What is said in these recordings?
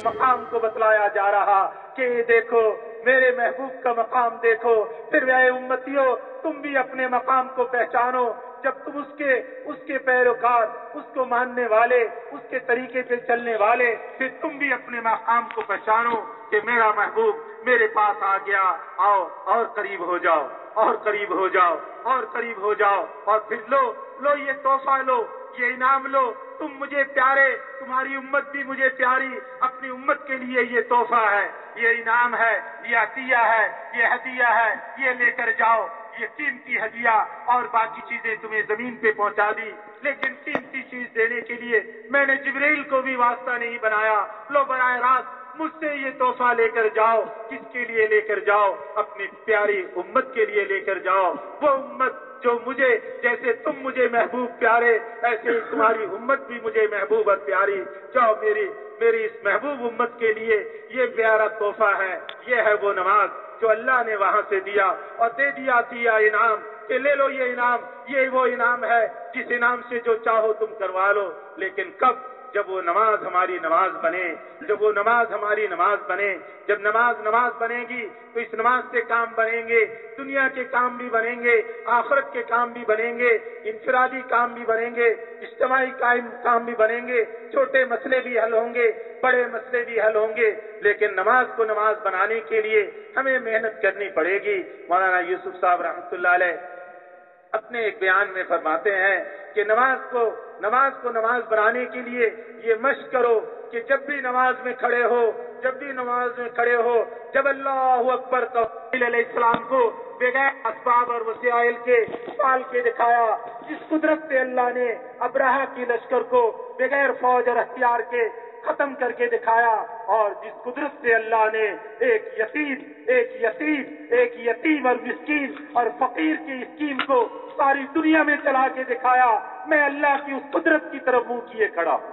مقام کو بتلایا جا رہا کہ دیکھو میرے محبوب کا مقام دیکھو. پھر اے امتیوں تم بھی اپنے مقام کو پہچانو. جب تم اس کے پیروکار، اس کو ماننے والے، اس کے طریقے پہ چلنے والے، پھر تم بھی اپنے مقام کو پہچانو کہ میرا محبوب میرے پاس آ گیا. آؤ اور قریب ہو جاؤ، اور قریب ہو جاؤ، اور قریب ہو جاؤ. اور پھر لو یہ تحفہ لو، یہ انعام لو. تم مجھے پیارے، تمہاری امت بھی مجھے پیاری. اپنی امت کے لیے یہ تحفہ ہے، یہ انعام ہے، یہ عطیہ ہے، یہ ہدیہ ہے. یہ لے کر جاؤ. یہ قیمتی ہدیہ اور باقی چیزیں تمہیں زمین پہ پہنچا دی، لیکن قیمتی چیز دینے کے لیے میں نے جبرائیل کو بھی واسطہ نہیں بنایا. لو براہ راست مجھ سے یہ تحفہ لے کر جاؤ. کس کے لیے لے کر جاؤ؟ اپنی پیاری امت کے لیے لے کر جاؤ. وہ امت جو مجھے، جیسے تم مجھے محبوب پیارے، ایسے ہی تمہاری امت بھی مجھے محبوب اور پیاری. جاؤ میری اس محبوب امت کے لیے یہ پیارا تحفہ ہے. یہ ہے وہ نماز جو اللہ نے وہاں سے دیا اور دے دیا انعام کہ لے لو یہ انعام. یہ وہ انعام ہے جس انعام سے جو چاہو تم کروا لو. لیکن کب؟ جب وہ نماز ہماری نماز بنے، جب وہ نماز ہماری نماز بنے. جب نماز بنے گی تو اس نماز سے کام بنیں گے، دنیا کے کام بھی بنیں گے، آخرت کے کام بھی بنیں گے، انفرادی کام بھی بنیں گے، اجتماعی کام بھی بنیں گے. چھوٹے مسئلے بھی حل ہوں گے، بڑے مسئلے بھی حل ہوں گے. لیکن نماز کو نماز بنانے کے لیے ہمیں محنت کرنی پڑے گی. مولانا یوسف صاحب رحمۃ اللہ علیہ اپنے ایک بیان میں فرماتے ہیں کہ نماز کو نماز بنانے کے لیے یہ مشق کرو کہ جب بھی نماز میں کھڑے ہو، جب اللہ اکبر تو علیہ السلام کو بغیر اسباب اور وسائل کے پال کے دکھایا. جس قدرت سے اللہ نے ابرہہ کی لشکر کو بغیر فوج اور ہتھیار کے ختم کر کے دکھایا، اور جس قدرت سے اللہ نے ایک یتیم اور مسکین اور فقیر کی اسکیم کو ساری دنیا میں چلا کے دکھایا. میں اللہ کی اس قدرت کی طرف منہ کیے کھڑا ہوں.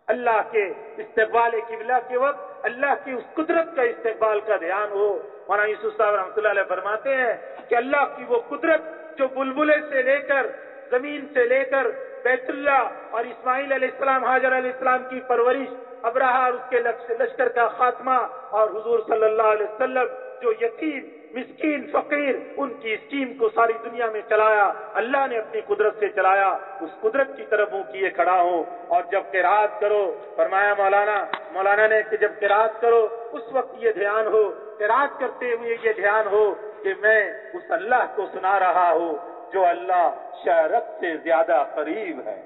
اللہ کے استقبال قبلہ کے وقت اللہ کی اس قدرت کا استقبال کا دھیان ہو. مولانا یوسف صاحب رحمۃ اللہ علیہ فرماتے ہیں کہ اللہ کی وہ قدرت جو بلبلے سے لے کر، زمین سے لے کر بیت اللہ اور اسماعیل علیہ السلام، حاجر علیہ السلام کی پرورش، ابرہہ اور اس کے لشکر کا خاتمہ، اور حضور صلی اللہ علیہ وسلم جو یتیم، مسکین، فقیر، ان کی اسکیم کو ساری دنیا میں چلایا. اللہ نے اپنی قدرت سے چلایا. اس قدرت کی طرف منہ کیے کھڑا ہوں. اور جب قرات کرو، فرمایا مولانا نے کہ جب قرات کرو اس وقت یہ دھیان ہو، قرات کرتے ہوئے یہ دھیان ہو کہ میں اس اللہ کو سنا رہا ہوں جو اللہ شرک سے زیادہ قریب ہے.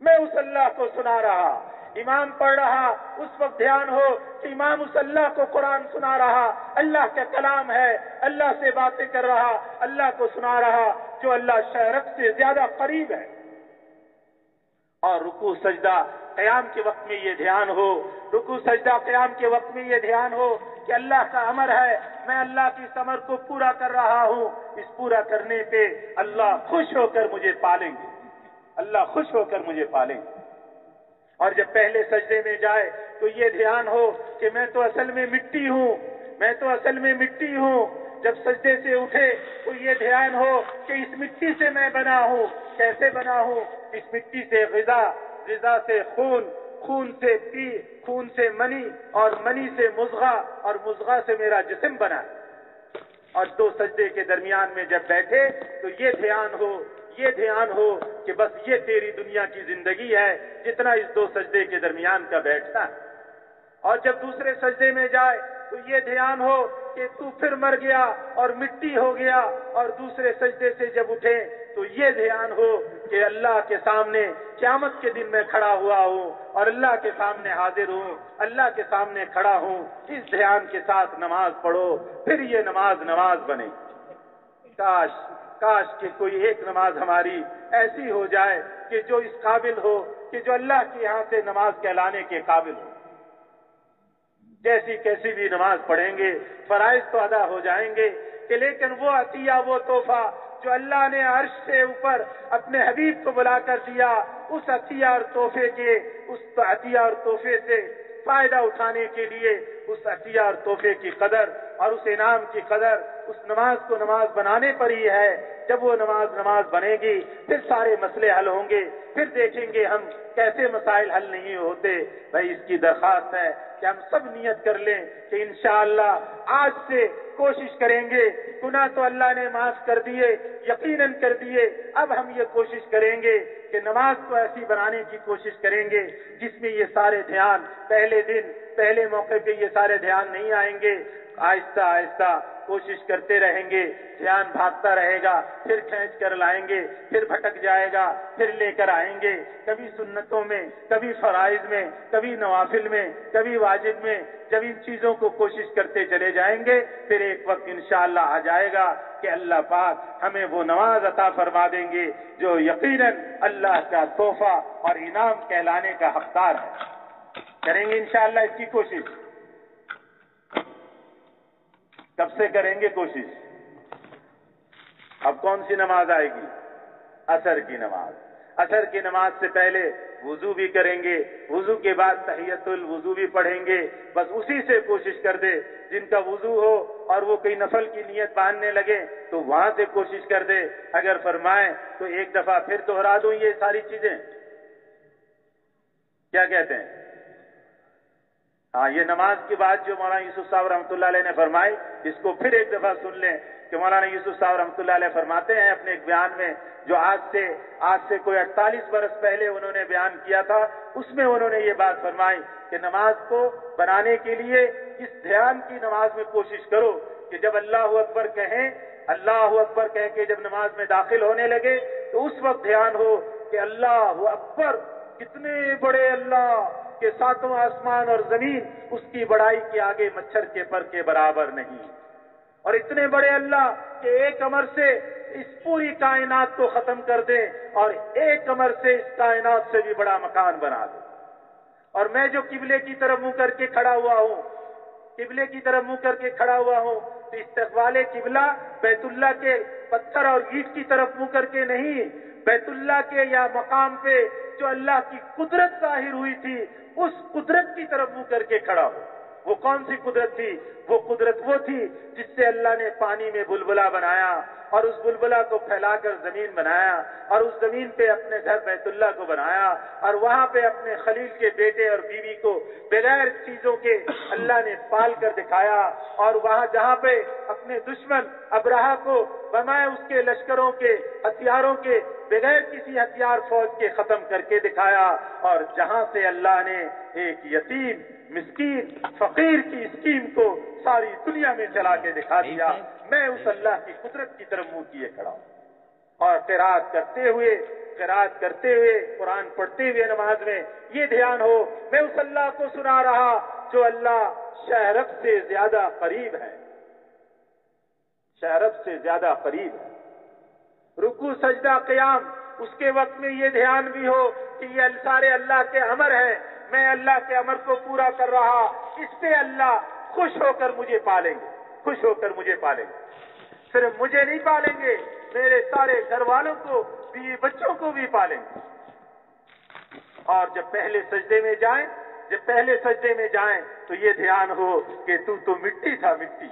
میں اس اللہ کو سنا رہا. امام پڑھ رہا، اس وقت دھیان ہو کہ امام اس اللہ کو قرآن سنا رہا، اللہ کا کلام ہے، اللہ سے باتیں کر رہا، اللہ کو سنا رہا جو اللہ شرک سے زیادہ قریب ہے. اور رکوع سجدہ قیام کے وقت میں یہ دھیان ہو، رکوع سجدہ قیام کے وقت میں یہ دھیان ہو کہ اللہ کا امر ہے، میں اللہ کی اس امر کو پورا کر رہا ہوں. اس پورا کرنے پہ اللہ خوش ہو کر مجھے پالیں گے، اللہ خوش ہو کر مجھے پالیں گے. اور جب پہلے سجدے میں جائے تو یہ دھیان ہو کہ میں تو اصل میں مٹی ہوں. جب سجدے سے اٹھے تو یہ دھیان ہو کہ اس مٹی سے میں بنا ہوں. کیسے بنا ہوں؟ اس مٹی سے غذا سے خون سے منی، اور منی سے مضغہ، اور مضغہ سے میرا جسم بنا. اور دو سجدے کے درمیان میں جب بیٹھے تو یہ دھیان ہو کہ بس یہ تیری دنیا کی زندگی ہے جتنا اس دو سجدے کے درمیان کا بیٹھنا ہے. اور جب دوسرے سجدے میں جائے تو یہ دھیان ہو کہ تو پھر مر گیا اور مٹی ہو گیا. اور دوسرے سجدے سے جب اٹھے تو یہ دھیان ہو کہ اللہ کے سامنے قیامت کے دن میں کھڑا ہوا ہوں اور اللہ کے سامنے حاضر ہوں، اللہ کے سامنے کھڑا ہوں. اس دھیان کے ساتھ نماز پڑھو، پھر یہ نماز بنے. کاش کہ کوئی ایک نماز ہماری ایسی ہو جائے کہ جو اس قابل ہو کہ جو اللہ کے یہاں سے نماز کہلانے کے قابل ہو. کیسی بھی نماز پڑھیں گے فرائض تو ادا ہو جائیں گے کہ لیکن وہ عطیہ، وہ تحفہ جو اللہ نے عرش سے اوپر اپنے حبیب کو بلا کر دیا، اس عطیہ اور تحفے سے فائدہ اٹھانے کے لیے اس عطیہ اور تحفے کی قدر اور اس انعام کی قدر اس نماز کو نماز بنانے پر ہی ہے. جب وہ نماز بنے گی پھر سارے مسئلے حل ہوں گے. پھر دیکھیں گے ہم کیسے مسائل حل نہیں ہوتے. بھائی اس کی درخواست ہے کہ ہم سب نیت کر لیں کہ انشاءاللہ آج سے کوشش کریں گے. گناہ تو اللہ نے معاف کر دیے، یقیناً کر دیے. اب ہم یہ کوشش کریں گے کہ نماز کو ایسی بنانے کی کوشش کریں گے جس میں یہ سارے دھیان پہلے دن پہلے موقع پہ یہ سارے دھیان نہیں آئیں گے. آہستہ آہستہ کوشش کرتے رہیں گے. دھیان بھاگتا رہے گا، پھر کھینچ کر لائیں گے، پھر بھٹک جائے گا، پھر لے کر آئیں گے. کبھی سنتوں میں، کبھی فرائض میں، کبھی نوافل میں، کبھی واجب میں. جب ان چیزوں کو کوشش کرتے چلے جائیں گے پھر ایک وقت انشاءاللہ آ جائے گا کہ اللہ پاک ہمیں وہ نماز عطا فرما دیں گے جو یقیناً اللہ کا تحفہ اور انعام کہلانے کا حقدار ہے. کریں گے انشاءاللہ اس کی کوشش. کب سے کریں گے کوشش؟ اب کون سی نماز آئے گی؟ عصر کی نماز. عصر کی نماز سے پہلے وضو بھی کریں گے، وضو کے بعد تحیۃ الوضو بھی پڑھیں گے. بس اسی سے کوشش کر دے. جن کا وضو ہو اور وہ کوئی نفل کی نیت باندھنے لگے تو وہاں سے کوشش کر دے. اگر فرمائیں تو ایک دفعہ پھر دوہرا دوں یہ ساری چیزیں. کیا کہتے ہیں؟ ہاں، یہ نماز کی بات جو مولانا یوسف صاحب رحمۃ اللہ علیہ نے فرمائی، اس کو پھر ایک دفعہ سن لیں کہ مولانا یوسف صاحب رحمۃ اللہ علیہ فرماتے ہیں اپنے ایک بیان میں جو آج سے کوئی 48 برس پہلے انہوں نے بیان کیا تھا. اس میں انہوں نے یہ بات فرمائی کہ نماز کو بنانے کے لیے اس دھیان کی نماز میں کوشش کرو کہ جب اللہ اکبر کہیں، اللہ اکبر کہہ کے جب نماز میں داخل ہونے لگے تو اس وقت دھیان ہو کہ اللہ اکبر، کتنے بڑے اللہ کہ ساتواں آسمان اور زمین اس کی بڑائی کے آگے مچھر کے پر کے برابر نہیں. اور اتنے بڑے اللہ کہ ایک امر سے اس پوری کائنات کو ختم کر دے اور ایک امر سے اس کائنات سے بھی بڑا مکان بنا دے. اور میں جو قبلے کی طرف منہ کر کے کھڑا ہوا ہوں، قبلے کی طرف منہ کر کے کھڑا ہوا ہوں تو استقبال قبلہ بیت اللہ کے پتھر اور اینٹ کی طرف منہ کر کے نہیں، بیت اللہ کے یا مقام پہ جو اللہ کی قدرت ظاہر ہوئی تھی اس قدرت کی طرف منہ کر کے کھڑا ہو. وہ کون سی قدرت تھی؟ وہ قدرت وہ تھی جس سے اللہ نے پانی میں بلبلا بنایا اور اس بلبلا کو پھیلا کر زمین بنایا اور اس زمین پہ اپنے گھر بیت اللہ کو بنایا اور وہاں پہ اپنے خلیل کے بیٹے اور بیوی کو بغیر چیزوں کے اللہ نے پال کر دکھایا. اور وہاں جہاں پہ اپنے دشمن ابرہہ کو بنائے اس کے لشکروں کے ہتھیاروں کے بغیر کسی ہتھیار فوج کے ختم کر کے دکھایا. اور جہاں سے اللہ نے ایک یتیم مسکین فقیر کی اسکیم کو ساری دنیا میں چلا کے دکھا دیا. میں اس اللہ کی قدرت کی طرف منہ کیے کھڑا ہوں اور قرات کرتے ہوئے قرآن پڑھتے ہوئے نماز میں یہ دھیان ہو میں اس اللہ کو سنا رہا جو اللہ شہرب سے زیادہ قریب ہے، شہرب سے زیادہ قریب ہے. رکوع سجدہ قیام اس کے وقت میں یہ دھیان بھی ہو کہ یہ سارے اللہ کے امر ہیں، میں اللہ کے امر کو پورا کر رہا، اس سے اللہ خوش ہو کر مجھے پالیں گے، خوش ہو کر مجھے پالیں گے. صرف مجھے نہیں پالیں گے، میرے سارے گھر والوں کو بیوی بچوں کو بھی پالیں گے. اور جب پہلے سجدے میں جائیں تو یہ دھیان ہو کہ تو مٹی تھا، مٹی.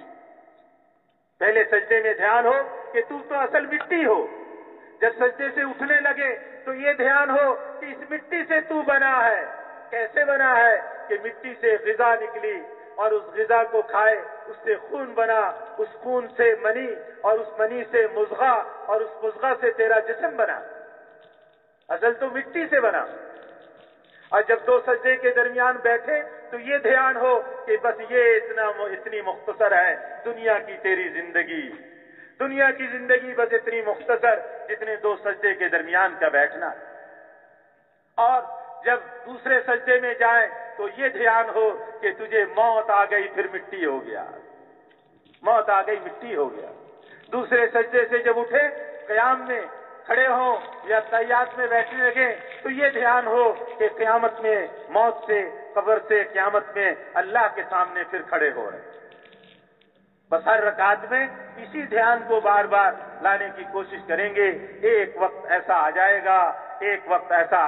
پہلے سجدے میں دھیان ہو کہ تو اصل مٹی ہو. جب سجدے سے اٹھنے لگے تو یہ دھیان ہو کہ اس مٹی سے تو بنا ہے. کیسے بنا ہے؟ کہ مٹی سے غذا نکلی اور اس غذا کو کھائے، اس سے خون بنا، اس خون سے منی اور اس منی سے مضغہ اور اس مضغہ سے تیرا جسم بنا. اصل تو مٹی سے بنا. اور جب دو سجدے کے درمیان بیٹھے تو یہ دھیان ہو کہ بس یہ اتنی مختصر ہے دنیا کی تیری زندگی، دنیا کی زندگی بس اتنی مختصر جتنے دو سجدے کے درمیان کا بیٹھنا. اور جب دوسرے سجدے میں جائیں تو یہ دھیان ہو کہ تجھے موت آ گئی پھر مٹی ہو گیا، موت آ گئی مٹی ہو گیا. دوسرے سجدے سے جب اٹھے قیام میں کھڑے ہوں یا تحیات میں بیٹھنے لگے تو یہ دھیان ہو کہ قیامت میں موت سے، قبر سے قیامت میں اللہ کے سامنے پھر کھڑے ہو رہے. بس ہر رکعت میں اسی دھیان کو بار بار لانے کی کوشش کریں گے. ایک وقت ایسا آ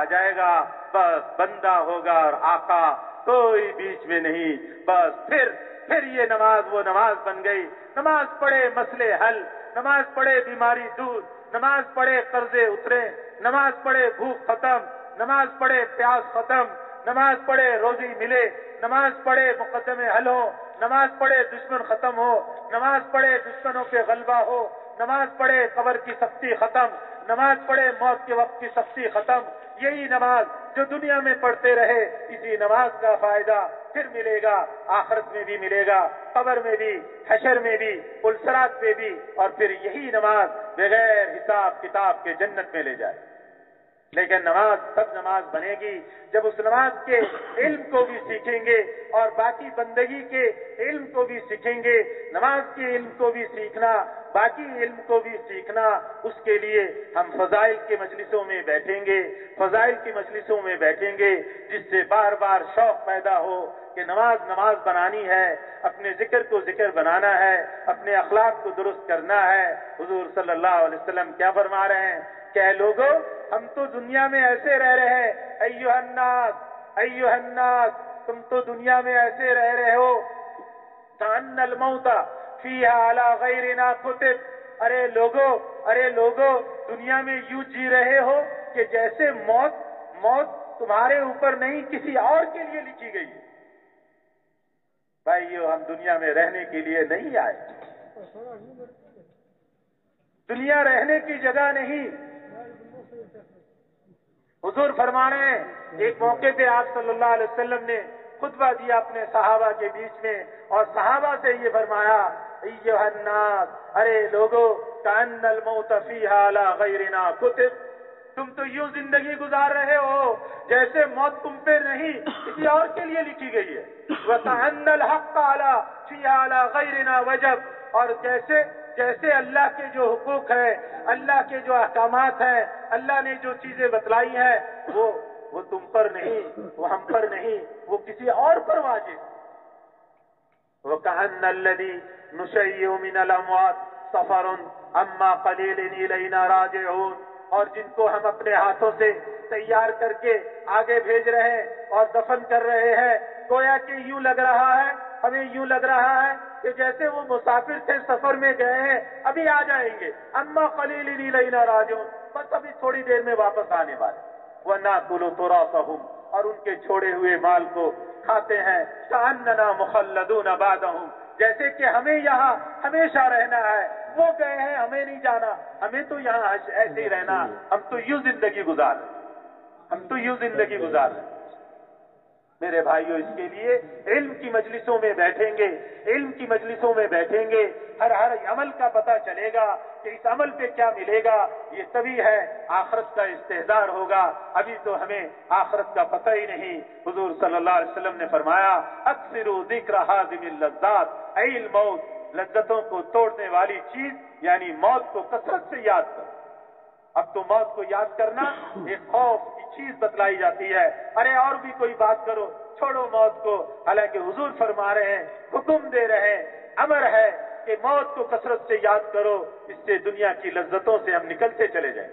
جائے گا بس بندہ ہوگا اور آقا کوئی بیچ میں نہیں. بس پھر پھر یہ نماز وہ نماز بن گئی. نماز پڑھے مسئلے حل، نماز پڑھے بیماری دور، نماز پڑھے قرضے اترے، نماز پڑھے بھوک ختم، نماز پڑھے پیاس ختم، نماز پڑھے روزی ملے، نماز پڑھے مقدمے حل ہو، نماز پڑھے دشمن ختم ہو، نماز پڑھے دشمنوں پہ غلبہ ہو، نماز پڑھے قبر کی سختی ختم، نماز پڑھے موت کے وقت کی سختی ختم. یہی نماز جو دنیا میں پڑھتے رہے، اسی نماز کا فائدہ پھر ملے گا، آخرت میں بھی ملے گا، قبر میں بھی، حشر میں بھی، پلسرات میں بھی، اور پھر یہی نماز بغیر حساب کتاب کے جنت میں لے جائے. لیکن نماز تب نماز بنے گی جب اس نماز کے علم کو بھی سیکھیں گے اور باقی بندگی کے علم کو بھی سیکھیں گے. نماز کے علم کو بھی سیکھنا، باقی علم کو بھی سیکھنا، اس کے لیے ہم فضائل کی مجلسوں میں بیٹھیں گے، فضائل کی مجلسوں میں بیٹھیں گے، جس سے بار بار شوق پیدا ہو کہ نماز بنانی ہے، اپنے ذکر کو ذکر بنانا ہے، اپنے اخلاق کو درست کرنا ہے. حضور صلی اللہ علیہ وسلم کیا فرما رہے ہیں کہ اے لوگو، ہم تو دنیا میں ایسے رہ رہے ہیں، ایھا الناس، تم تو دنیا میں ایسے رہ رہے ہو، کأن الموت فیہا علی غیرنا کتب. ارے لوگو دنیا میں یوں جی رہے ہو کہ جیسے موت تمہارے اوپر نہیں کسی اور کے لیے لکھی گئی ہے. بھائیو، ہم دنیا میں رہنے کے لیے نہیں آئے، دنیا رہنے کی جگہ نہیں. حضور فرما رہے ہیں، ایک موقع پہ آپ صلی اللہ علیہ وسلم نے خطبہ دیا اپنے صحابہ کے بیچ میں، اور صحابہ سے یہ فرمایا، ایھا الناس، ارے لوگو، کأن الموت فیہا علی غیرنا کتب. تم تو یوں زندگی گزار رہے ہو جیسے موت تم پہ نہیں کسی اور کے لیے لکھی گئی ہے. وَكَأَنَّ الْحَقَّ فِيهَا عَلَى غَيْرِنَا وَجَبَ. اور جیسے اللہ کے جو حقوق ہیں، اللہ کے جو احکامات ہیں، اللہ نے جو چیزیں بتلائی ہیں، وہ تم پر نہیں، وہ ہم پر نہیں، وہ کسی اور پر واجب. وَكَأَنَّ الَّذِي نُشَيِّعُ مِنَ الْأَمْوَاتِ سَفَرٌ أَمَّا قَلِيلٍ إِلَيْنَا رَاجِعُونَ. اور جن کو ہم اپنے ہاتھوں سے تیار کر کے آگے بھیج رہے ہیں اور دفن کر رہے ہیں، گویا کہ یوں لگ رہا ہے، ہمیں یوں لگ رہا ہے کہ جیسے وہ مسافر تھے، سفر میں گئے ہیں، ابھی آ جائیں گے. اما قلیل الینا راجعون، بس ابھی تھوڑی دیر میں واپس آنے والے. وناکل تراثهم، اور ان کے چھوڑے ہوئے مال کو کھاتے ہیں. کأننا مخلدون بعدهم، جیسے کہ ہمیں یہاں ہمیشہ رہنا ہے، وہ گئے ہیں، ہمیں نہیں جانا، ہمیں تو یہاں ایسے ہی رہنا، ہم تو یوں زندگی گزار رہے. میرے بھائیو، اس کے لیے علم کی مجلسوں میں بیٹھیں گے، علم کی مجلسوں میں بیٹھیں گے، ہر عمل کا پتہ چلے گا کہ اس عمل پہ کیا ملے گا. یہ تبھی ہے آخرت کا استحضار ہوگا. ابھی تو ہمیں آخرت کا پتہ ہی نہیں. حضور صلی اللہ علیہ وسلم نے فرمایا، اکثروا ذکر حازم اللذات ای الموت. لذتوں کو توڑنے والی چیز یعنی موت کو کثرت سے یاد کرو. اب تو موت کو یاد کرنا ایک خوف کی چیز بتلائی جاتی ہے. ارے اور بھی کوئی بات کرو، چھوڑو موت کو. حالانکہ حضور فرما رہے ہیں، حکم دے رہے ہیں، امر ہے کہ موت کو کثرت سے یاد کرو. اس سے دنیا کی لذتوں سے ہم نکلتے چلے جائیں.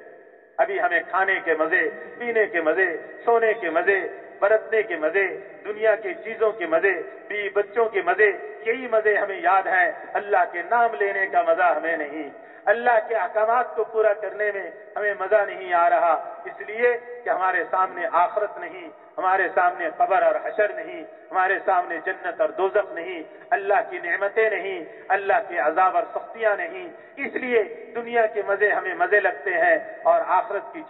ابھی ہمیں کھانے کے مزے، پینے کے مزے، سونے کے مزے، برتنے کے مزے، دنیا کی چیزوں کے مزے، بیوی بچوں کے مزے، یہی مزے ہمیں یاد ہیں. اللہ کے نام لینے کا مزہ ہمیں نہیں، اللہ کے احکامات کو پورا کرنے میں ہمیں مزہ نہیں آ رہا. اس لیے کہ ہمارے سامنے آخرت نہیں، ہمارے سامنے قبر اور حشر نہیں، ہمارے سامنے جنت اور دوزخ نہیں، اللہ کی نعمتیں نہیں، اللہ کے عذاب اور سختیاں نہیں. اس لیے دنیا کے مزے ہمیں مزے لگتے ہیں اور آخرت کی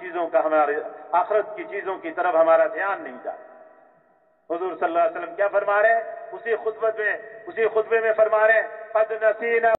چیزوں کی طرف ہمارا دھیان نہیں جاتا. حضور صلی اللہ علیہ وسلم کیا فرما رہے ہیں؟ اسی خطبے میں فرما رہے ہیں، قد نسینا